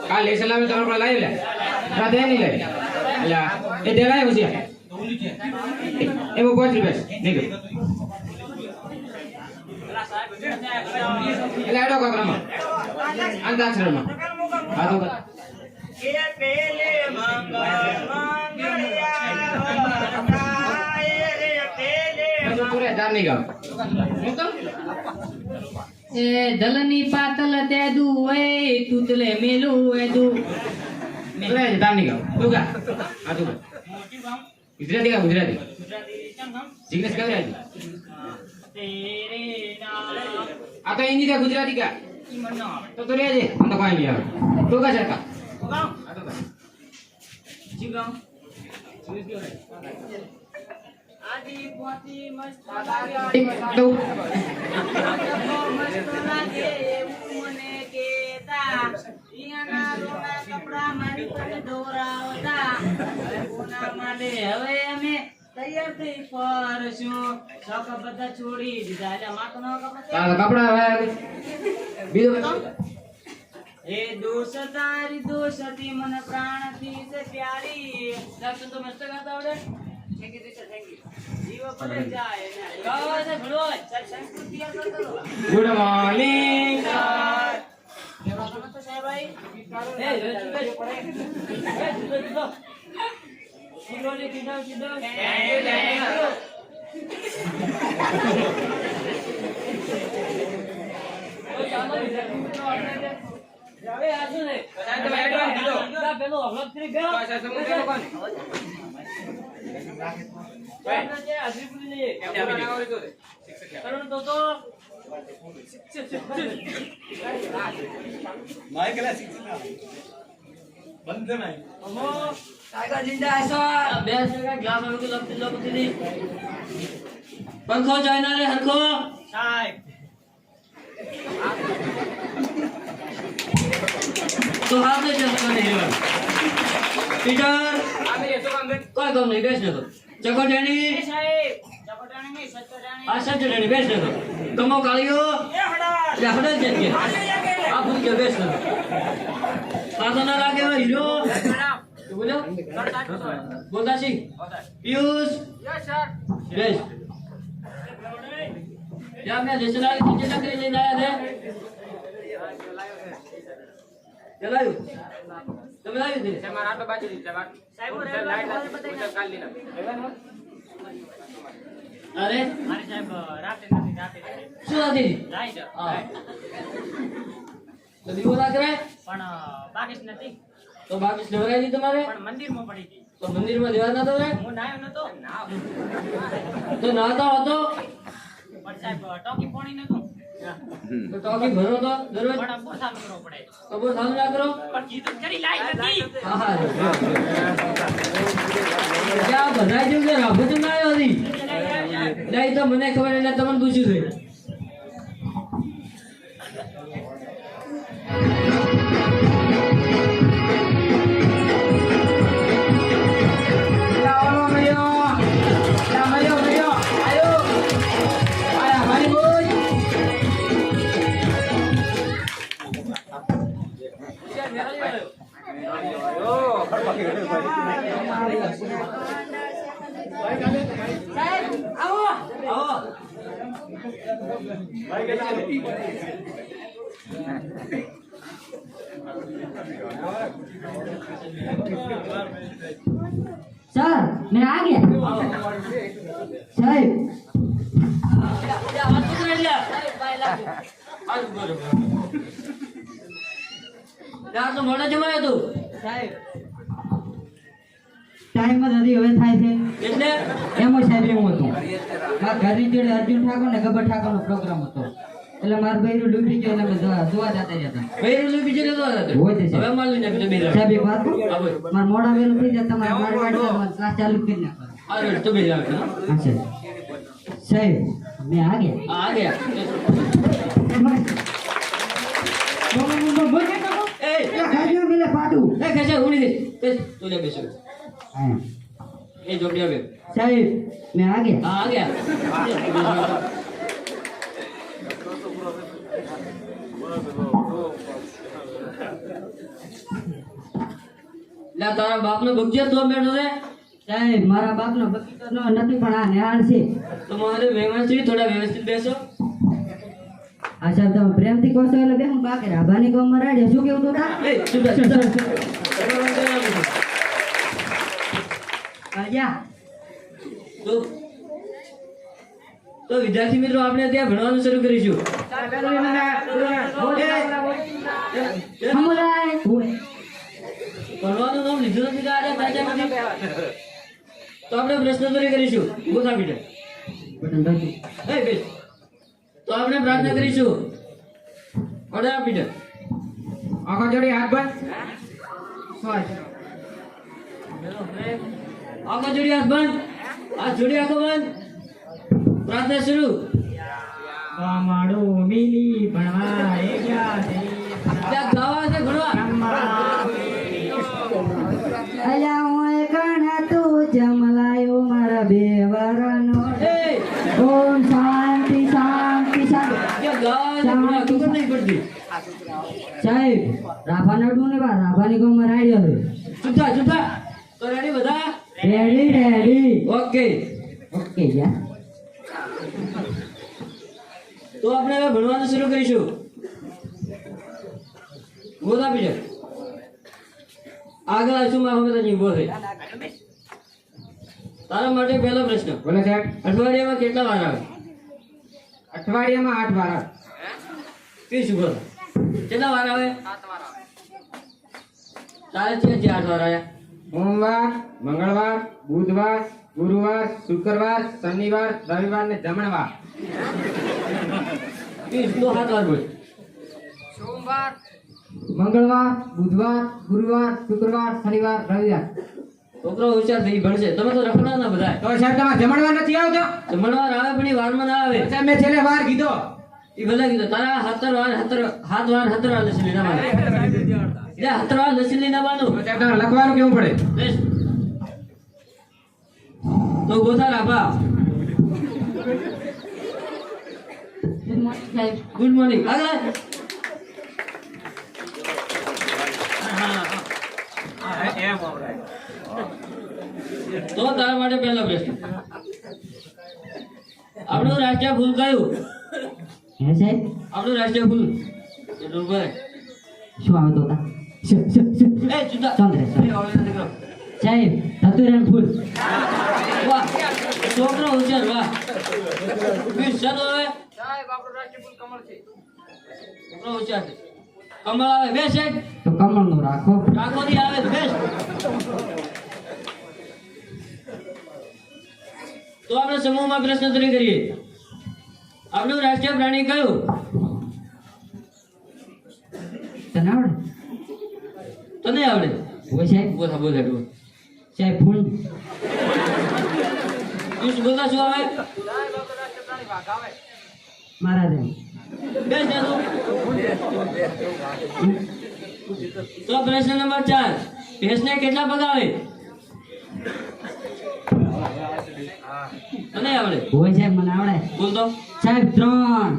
કાલ લેસન લાવે તમારે પણ લાવી લે રાતે નહીં લાવી એટલે એ દેવાય છે એમાં 5 રૂપિયા નીકળ એટલે આડો કાકરામાં અંદાક્ષરમાં હા તો કે પેલે પૂરે ચાર નહીં ગાવ એ દલની પાતલ તે દુ એ તુતલે મેલું એ દુ પૂરે ચાર નહીં ગાવ તું ગા હા તું ગુજરાતી કા ગુજરાતી સિગ્નેસ કઈ રહી તેરે નામ આ તો હિન્દી કા ગુજરાતી કા તો રે જે हम तो कोई नहीं આવે તું કા ચરકા ગામ આ તો જી ગામ આદિ પોતી મસ્ત લાગ્યા તો મસ્ત લાગે એવું મને કેતા ઈયાના રોના કપડા મારી પર દોરાવતા કોના માટે હવે અમે તૈયાર થઈ ફરશું શોખ બધા છોડી દીધા એટલે માથાનો કપડા તારા કપડા હવે બીજો એ દોષ તારી દોષતી મન પ્રાણથી છે પ્યારી દર્શન તો મસ્ત ગાતા આવડે thank you teacher thank you જીવ પર જાય ને ગાવા છે ભલો સર સંસ્કૃતિ આ કરો ગુડ મોર્નિંગ સર કેવા તમે તો સાહેબ ભાઈ એ જુદો સિરોલી કીધો કીધો થેન્ક યુ ઓ ચાલો વિદ્યાર્થીઓ આપણે હવે આજુ ને બધાને તો એડવાન્સ દીધો પેલો અવલોક કરી ગયો પાછા સમુદ્ર કોણ આપણે જે હાજરી પૂરી લઈએ એમને બનાવો તો કરણ તો માઈકલા શિક્ષક બંધ નહીં અમો ટાઈગર જિંદા હસો બે જગ્યા ગ્લામ આવે તો લપતી લપતી પંખો જોઈના રે હરખો સાહેબ તો હાથ ને જતો નહીં પીટર આ મેરે તો કામ દે કોઈ કામ નહીં બેસ ને તો ચકોટાણી સાહેબ ચકોટાણી નહીં સત્તરાણી આ સત્તરાણી બેસ ને તો કમો કાળીઓ એ હડા જ કે આ ભૂલ કે બેસ ને પાછો ના લાગે હીરો તું બોલો બોલતા સિંહ પિયુષ યસ સર બેસ क्या मैं लेसन वाली टीचर लग रही लेने आया थे चलायो તમે લાવી દે તમારા આટો બાજુ દીધા બાકી સાહેબ લાઈટ ઉતર કાલ લીના અરે મારી સાહેબ રાતે નથી રાતે શું હતી લાઈટ હા તો દીવો ના કરે પણ બાકીસ નથી તો બાકીસ નવરાઈ દી તમારે પણ મંદિરમાં પડી ગઈ તો મંદિરમાં દેવા ના દોરે હું નાયો નતો તો નાતો હતો પણ સાહેબ ટોકી પોણી નતો તો ટોકી ભરો તો દરરોજ પણ બહુ સારું કરવો પડે તો બહુ સારું ના કરો પણ કીધું કરી લાઈટ નથી હા હા ક્યાં ભરાઈ ગયું કે રાભો તો ના આવ્યો હતી નહીં તો મને ખબર એટલે તમને પૂછ્યું છે सर मैं आ गया साहब તો મોડો જમાયો તું સાહેબ ટાઈમ જ હજી હવે થાય છે એટલે એમાં સાહેબ એવું હતું મારા ઘરની જોડે અર્જુન ઠાકોર ને ગબ્બર ઠાકોર નો પ્રોગ્રામ હતો એટલે મારા બૈરું ડૂબી ગયો એટલે અમે જોવા જતા હતા બૈરું બીજે લેતો હતો હોય છે હવે માલ લઈને બીજો બેરા સાહેબ એક વાત કહું? હા બોલ મારા મોડા વેલું થઈ જાય તમારે ક્લાસ ચાલુ કરી નાખો આ રે તો બેરા હા સાહેબ સાહેબ મેં આ ગયા આ ગયા એ ખાજો મેલે પાડું એ ખેંચા ઉડી દે તે તું લે બેસો હા એ જોડી આવે સાહેબ મેં આ ગયા આ ગયા લે તારા બાપનો બગીચો તો બેઠો છે સાહેબ મારા બાપનો બગીચો નથી પણ આ નિહાળ છે. તો મારે વ્યવસ્થિત થોડા વ્યવસ્થિત બેસો. આ સાહેબ તમે પ્રેમથી કહો છો એટલે બે હું બાકી રાભાની ગામમાં રાડ્યા શું કેવું તો તા? એ ચૂપ થા, ચૂપ થા. કાળિયા, તો વિદ્યાર્થી મિત્રો આપણે ત્યાં ભણવાનું શરૂ કરીશું. સમુદાય ભણવાનું નામ લીધું નથી કે આજે તાજા નથી. તો આપણે પ્રશ્નોત્તરી કરીશું. ગોતા પીઠે બટન દબાવો. એ બેસ. તો આપણે પ્રાર્થના કરીશું. ઓડા પીઠે આંખો જોડી હાથ બંધ. સ્વાસ. આંખો જોડી હાથ બંધ. હાથ જોડી આંખો બંધ. પ્રાર્થના શરૂ. માડો મિલી ભણવા એ ગયા છે. ત્યાં ગાવા છે ભણવા. અલ્યા હું કણા તું જમલાયો મારા બે વરનો. એ ઓમ શાંતિ શાંતિ શાંતિ. ત્યાં ગાવા છે ભણવા. ખબર નહીં પડતી. સાહેબ રાભા નડવું ને બા રાભાની ગામમાં રાડ્યો છે. ચૂપ થા, ચૂપ થા. તો રેડી બધા? Ready ready. ઓકે. ઓકે યા. તો આપણે હવે ભણવાનું શરૂ કરીશું. ગોતા પીઠે આગળ આવીશું. માં હવે તને ઊભો થઈ. તારા માટે પહેલો પ્રશ્ન. બોલો સાહેબ. અઠવાડિયામાં કેટલા વાર આવે? અઠવાડિયામાં 8 વાર આવે. ત્રીસ ઉભો થા. કેટલા વાર આવે? 7 વાર આવે. તારે છે 8 વાર આવ્યા? સોમવાર, મંગળવાર, બુધવાર, ગુરુવાર, શુક્રવાર, શનિવાર, રવિવાર ને જમણવાર. 30 તો 7 વાર બોલ. મંગળવાર, બુધવાર, ગુરુવાર, શુક્રવાર, શનિવાર, રવિવાર. છોકરો હોશિયાર થઈ ભણશે. તમે તો રખડા ના બધા. તો સાહેબ તમારે જમણવાર નથી આવતો? જમણવાર આવે પણ એ વારમાં ના આવે. સાહેબ મેં છેલ્લે વાર કીધો. એ ભલે કીધું. તારા 7 વાર લસી લીધા મારે. 7 વાર લસી લીધા બાનું. તો સાહેબ તમારે લખવાનું કેવું પડે? બેસ. તો ગોથા રાભા. ગુડ મોર્નિંગ સાહેબ. Good morning. આગળ તો તારા માટે પહેલો પ્રશ્ન. આપણું રાષ્ટ્રીય ફૂલ કયું? હે સાહેબ આપણું રાષ્ટ્રીય ફૂલ એટલું બોલે. શું આવતો તા? એ જુદા. ચંદ્ર એ ઓળખે દીકરો. સાહેબ ધતુરાન ફૂલ. વાહ, છોકરો હોશિયાર. વાહ. બીજ ચાલો હવે. છોકરો હોશિયાર છે. કમળ આવે. બેસ સાહેબ. તો કમળનું રાખો. રાખો ની આવે તો બેસ. તો આપણે સમૂહમાં પ્રશ્નોત્તરી કરીએ. આપણું રાષ્ટ્રીય પ્રાણી કયું? તને આવડે? તને આવડે? હોય સાહેબ. બોલા બોલા બોલ. સાહેબ ફૂલ. તું શું બોલતા શું આવે? મારા જેમ. બેસ જા તું. તો પ્રશ્ન નંબર 4. ભેંસને કેટલા પગ આવે? તને આવડે? હોય સાહેબ મને આવડે. બોલ તો. સાહેબ 3.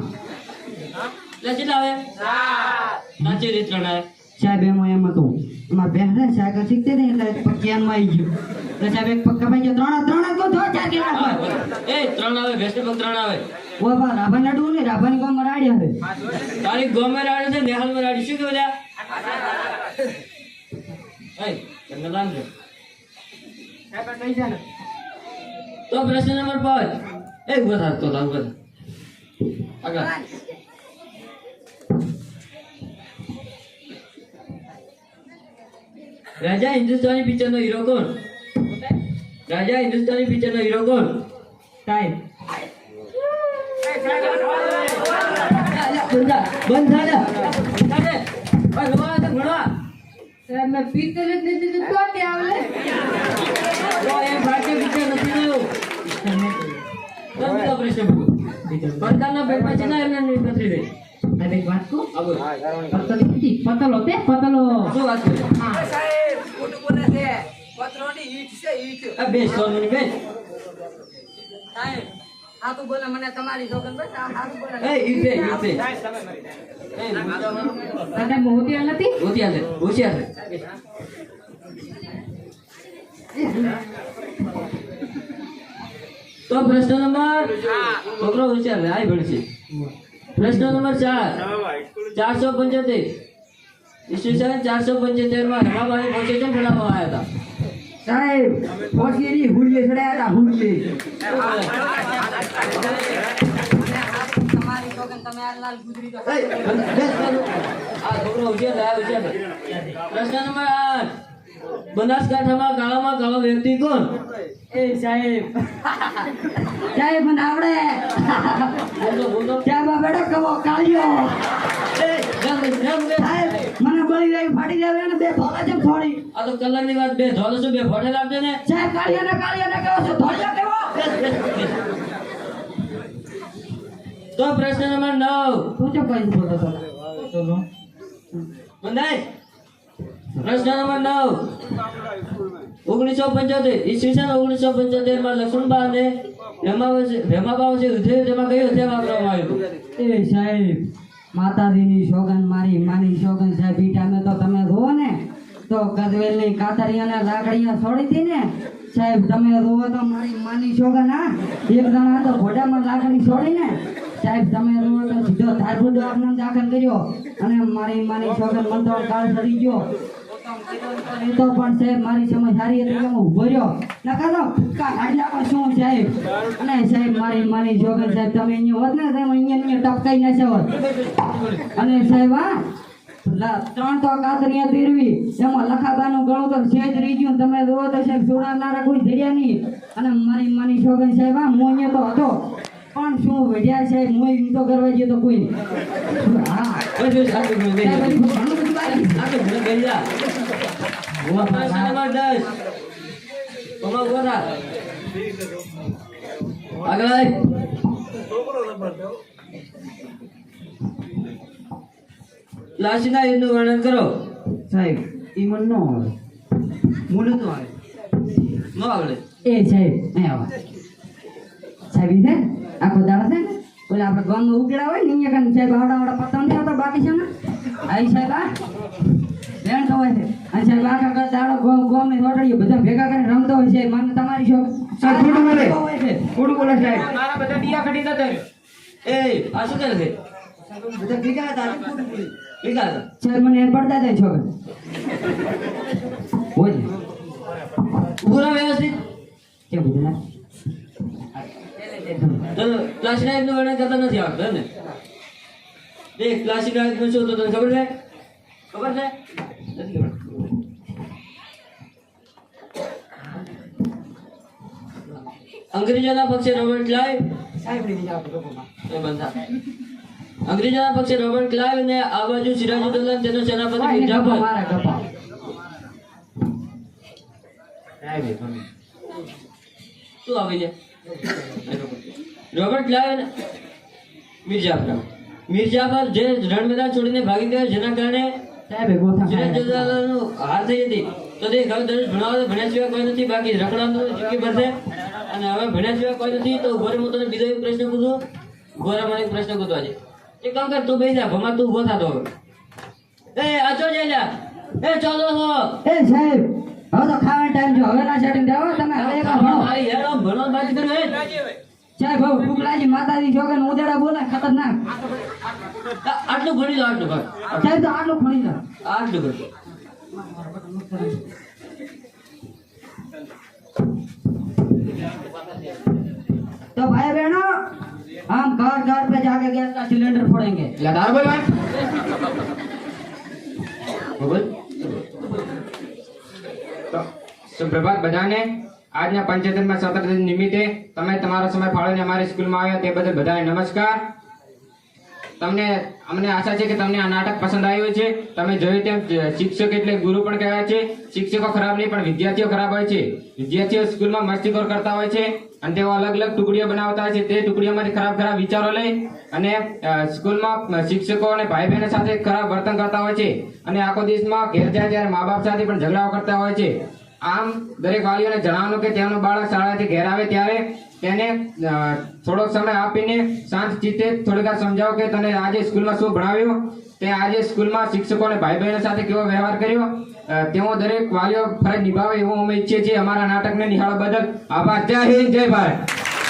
એટલે કેટલા આવે? 7. સાચી રીત 3 આવે. સાહેબ એમાં એમ હતું અમારે બેન છે સાયકલ શીખતી હતી એટલે પગ ધ્યાનમાં આવી ગયું એટલે સાહેબ એક પગ કપાઈ ગયો. 3 જ ગોઠવો 4 કેટલા હા, હોય? એ 3 આવે. ભેંસને પગ 3 આવે. ઓ બા રાભા નડવું ને રાભાની ગામમાં રાડ્યા છે. તારી ગોમે રાડે છે, નેહાલમાં રાડી. શું કહેવાય લ્યા? એય, તને નામ છે. તો પ્રશ્ન નંબર 5. એ ઉભો થા. તો ઉભો થા. આગળ. રાજા હિન્દુસ્તાની પિક્ચરનો હીરો કોણ? રાજા હિન્દુસ્તાની પિક્ચરનો હીરો કોણ? સાહેબ બંધ થા જા. ભણવા તો ભણવા. સાહેબ મેં પિત્તર જ નથી દીધું તો તે આવડે. તો એ ભારતીય પિક્ચર નથી જોયું. તો પ્રશ્ન પૂછો. પરકારના પેટમાં ચેના એમની પથરી થઈ? સાહેબ એક વાત કહું? આ બોલ. પતલો નથી પતલો તે પતલો. શું વાત કરે? આ બેસ 100 મિનિટ બેસ. આ તું બોલે મને તમારી સોગન બસ આ હારું બોલે એ ઈતે ઈતે તને મોતિયા નથી હોશિયાર છે તો પ્રશ્ન નંબર છોકરો હોશિયાર છે આય ભણશે પ્રશ્ન નંબર 4 475 ઈસવીસન 475 માં રમાબાઈ પહોંચે છે બનાવવામાં આવ્યા હતા સાહેબ પોચીની હુડીએ ચડાયા હતા હુડીએ તમારી સોગન તમે આ લાલ ગુજરી તો આ છોકરો હોશિયાર છે પ્રશ્ન નંબર 8 બનાસકાંઠામાં કાળામાં કાળો વ્યક્તિ કોણ એ સાહેબ સાહેબ મને આવડે બોલો ચાબા બેડો કવો કાળિયો રામ સાહેબ મને બળી જાય ફાટી જાય ને બે ભોળા જેમ થોડી આ તો કલરની વાત બે ધોલો છું બે ફોટે લાગશે ને સાહેબ કાળિયાને કેવો છો ધોળિયો કેવો તો પ્રશ્ન નંબર 9 તું જો કઈ બોલતો હતો ચલો બંધાય પ્રશ્ન નંબર 9 1975 ઈસવીસન 1975 માં લક્ષ્મણબા અને રમાબા વચ્ચે યુદ્ધ તેમાં કયું હથિયાર વાપરવામાં આવ્યું હતું? એ સાહેબ માતાજીની સોગન મારી માની સોગન સાહેબ ઈ ટાઈમે તો તમે જોવો ને તો ગજવેલની કાતરિયાના લાકડીયા છોડી હતી ને સાહેબ તમે જોવો તો મારી માની સોગન હા એક જણા તો ઘોડામાં લાકડી છોડીને સાહેબ તમે જોવો તો સીધો ધારપુર દવાખાને દાખલ કર્યો અને મારી માની સોગન મન તો કાળ ચડી ગયો એ તો પણ સાહેબ મારી સમજ સારી હતી હું ઉભો રહ્યો નકા તો ફૂટકા કાઢી નાખો શું સાહેબ અને સાહેબ મારી માની સોગન સાહેબ તમે અહીંયા હોત ને તમે અહીંયા ટપકાઈ નાખ્યા હોત અને સાહેબ હા 3 તો કાતરિયા પહેરવી એમાં લખાબાનું ગળું તો સેજ રહી ગયું તમે જોવો તો સાહેબ જોડાનારા કોઈ જડ્યા નહીં અને મારી માની સોગન સાહેબ હા હું અહીંયા તો હતો પણ શું વઢ્યા સાહેબ હું એમ તો કરવા ગયો તો કોઈ નહીં હા બસ આગળ સાહેબ, બેસી હજી ઘણું બધું બાકી છે. આગળ બેસી જા પ્રશ્ન નંબર 10 કોમા ગોરા આગળ આય લાશીના યુદ્ધનું વર્ણન કરો સાહેબ ઈ મન નો આવે મૂળ તો આવે ન આવડે એ સાહેબ અહીં આવો સાહેબ ઈ છે ને, આખો દાડો છે ને ઓલા આપણે ગામમાં ઉકેડા હોય ને અહીંયા કને સાહેબ આવડા પત્તા નથી આવતા બાકી છે ને આઈ સાહેબ આ બેન તો હોય છે અને સાહેબ આખા દાડો ગામની રોટડીઓ બધા ભેગા કરીને રમતો હોય છે મને તમારી શોખ સાહેબ, ખોટું બોલે. હોય છે ખોટું બોલે સાહેબ મારા બધા ડિયા કાઢી દેતા એ આ શું કરે છે બધા ભેગા હતા આજે ખોટું બોલે. ભેગા હતા સાહેબ મને એમ પડતા જાય છોકરા હોય ને પૂરા વ્યવસ્થિત કેમ બધા તો ક્લાસના યુદ્ધનું વર્ણન કરતા નથી આવડતું એમ ને દેખ ક્લાસિકલ યુદ્ધનું શું હતું તને ખબર છે ખબર છે નથી ખબર અંગ્રેજોના પક્ષે રોબર્ટ ક્લાઇવ સાહેબ ની બીજા આપણે લોકોમાં એ બંધા અંગ્રેજોના પક્ષે રોબર્ટ ક્લાઇવ અને આ બાજુ સિરાજુદ્દૌલા અને તેનો સેનાપતિ એને મિર્ઝા ગપ્પા પર મારે ગપ્પા શું આવે છે રોબર્ટ ક્લાઇવ અને મિર્ઝા પર જે રણ મેદાન છોડીને ભાગી ગયા જેના કારણે સાહેબ ગોથા સિરાજુદ્દૌલાનું હાર થઈ હતી તો તે ઘર દરરોજ ભણ્યા સિવાય કોઈ નથી બાકી રખડાતું જિંદગી ભરશે અને હવે ભણ્યા સિવાય કોઈ નથી તો ઉભો રહે હું તને બીજો એક પ્રશ્ન પૂછું ઉભો રહે મને એક પ્રશ્ન પૂછવા છે એક કામ કર તું બેસી જા ભમા તું ઉભો થતો હવે એ આચો જઈ જા એ ચાલો છો એ સાહેબ હવે તો ખાવાનો ટાઈમ છે હવે ના સેટિંગ થાવ તમે હવે એક ભણો મારી હેડ આમ ભણો બાકી તને હે સાહેબ હવે ભૂખ લાગી માતાજી છોકરા ઉદેડા બોલે ખતરનાક આટલું ભણી લો આટલું ભણ સાહેબ તો આટલું ભણી લો આટલું ભણ तो भाई बहनों हम घर घर पे जाके गैस का सिलेंडर फोड़ेंगे લગાર બોલવાન બોલ તો સુપ્રભાત બધાને આજના પંચોતેરમાં સ્વતંત્રતા દિન નિમિત્તે તમે તમારો સમય ફાળવીને અમારી સ્કૂલમાં આવ્યા તે બદલ બધાને નમસ્કાર અમને આશા છે કે તમને આ નાટક પસંદ આવ્યું છે તમે જોયું તેમ શિક્ષક એટલે ગુરુ પણ કહેવાય છે શિક્ષકો ખરાબ નહીં પણ વિદ્યાર્થીઓ ખરાબ હોય છે વિદ્યાર્થીઓ સ્કૂલમાં મસ્તીખોર કરતા હોય છે અને તેઓ અલગ અલગ ટુકડીઓ બનાવતા હોય છે તે ટુકડીઓમાંથી ખરાબ ખરાબ વિચારો લઈ અને સ્કૂલમાં શિક્ષકો અને ભાઈ બહેનો સાથે ખરાબ વર્તન કરતા હોય છે અને આખો દિવસમાં ઘેર જાય ત્યારે મા બાપ સાથે પણ ઝઘડાઓ કરતા હોય છે આમ દરેક વાલીઓને જણાવવાનું કે તેમનું બાળક શાળાથી ઘેર આવે ત્યારે તેને થોડોક સમય આપીને શાંત ચિત્તે થોડીક વાર સમજાવો કે તને આજે સ્કૂલમાં શું ભણાવ્યું, તે આજે સ્કૂલમાં શિક્ષકો અને ભાઈ બહેનો સાથે કેવો વ્યવહાર કર્યો, તેઓ દરેક વાલીઓ ફરજ નિભાવે એવું અમે ઈચ્છીએ છીએ. અમારા નાટકને નિહાળવા બદલ આભાર. જય હિન્દ, જય ભારત.